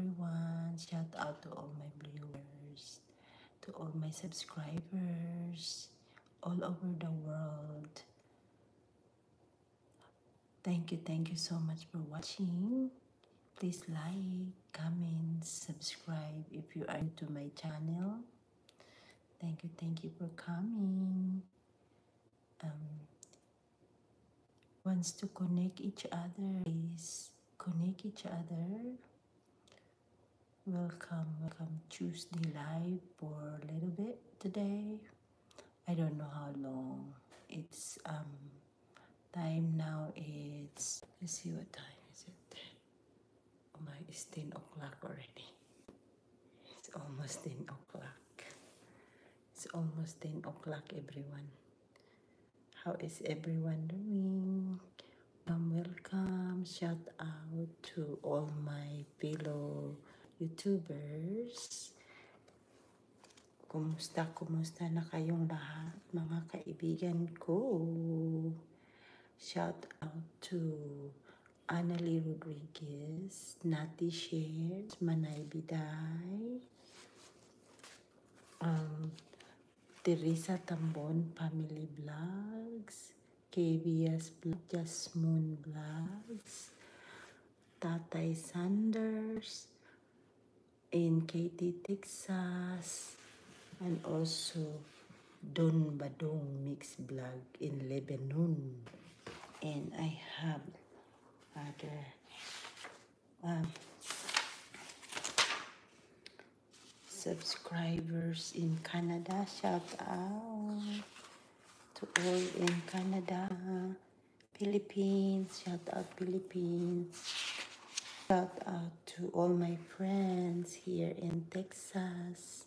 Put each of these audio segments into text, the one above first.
everyone. Shout out to all my viewers, to all my subscribers all over the world. Thank you so much for watching. Please like, comment, subscribe if you are new to my channel. Thank you for coming. Wants to connect each other, please connect each other. Welcome Tuesday live for a little bit today. I don't know how long. It's time now. Let's see what time is it. Oh my, it's 10 o'clock already. It's almost 10 o'clock. It's almost 10 o'clock, everyone. How is everyone doing? Welcome. Shout out to all my fellow YouTubers. Kumusta na kayong lahat, mga kaibigan ko? Shout out to Annalie Rodriguez, Nati Shares, Manay Biday, Teresa Tambon Family Vlogs, KBS Vlog, Jasmine Vlogs, Tatay Sanders, in Katy, Texas, and also Don Badong Mix Vlog in Lebanon. And I have other subscribers in Canada. Shout out to all in Canada. Philippines, shout out Philippines. Shout out to all my friends here in Texas.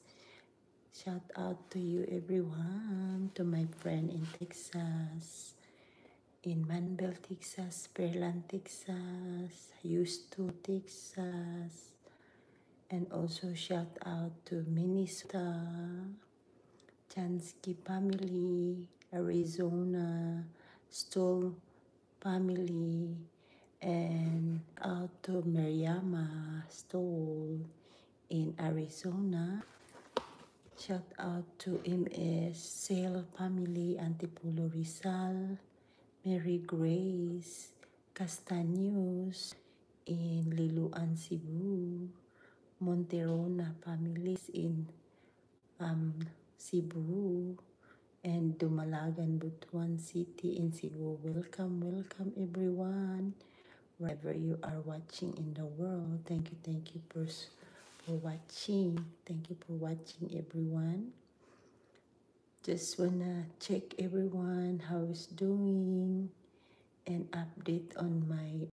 Shout out to you everyone, to my friend in Texas, in Manville, Texas, Pearland, Texas, Houston, Texas, and also shout out to Minnesota, Chansky family, Arizona, Stoll family, and out to Mariama Stoll in Arizona. Shout out to MS Sale family, Antipolo Rizal, Mary Grace Castaños in Liloan, Cebu, Monterona families in Cebu, and Dumalagan, Butuan City in Cebu. Welcome everyone, wherever you are watching in the world. Thank you for watching. Thank you for watching, everyone. Just wanna check everyone how is doing and update on my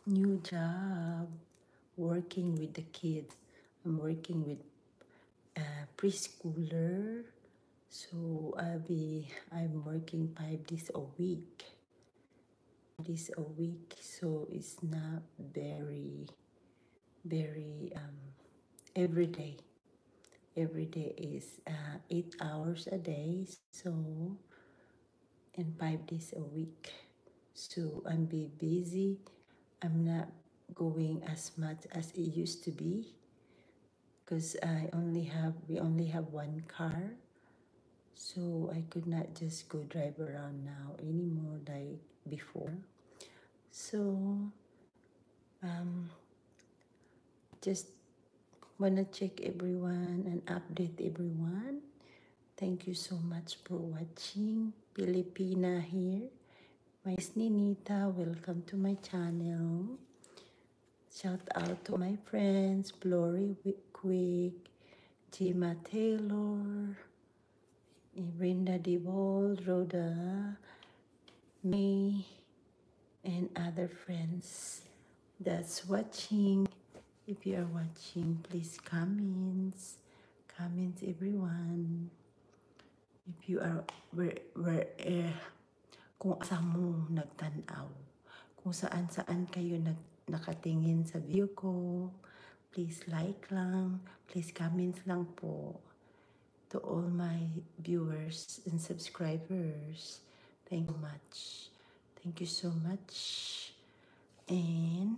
new job, working with the kids. I'm working with preschooler, so I'm working 5 days a week. So it's not very every day. Every day is 8 hours a day, so, and 5 days a week. So I'm busy. I'm not going as much as it used to be, because we only have one car, so I could not just go drive around now anymore like before. So just wanna check everyone and update everyone. Thank you so much for watching. Filipina here. My Ninita, welcome to my channel. Shout out to my friends, Glory Quick, Jima Taylor, Brenda DeVol, Rhoda, May, and other friends that's watching. If you are watching, please comments everyone. If you are kung saan mo nagtanaw, kung saan kayo nakatingin sa video ko, please like lang, please comments lang po. To all my viewers and subscribers, thank you so much. And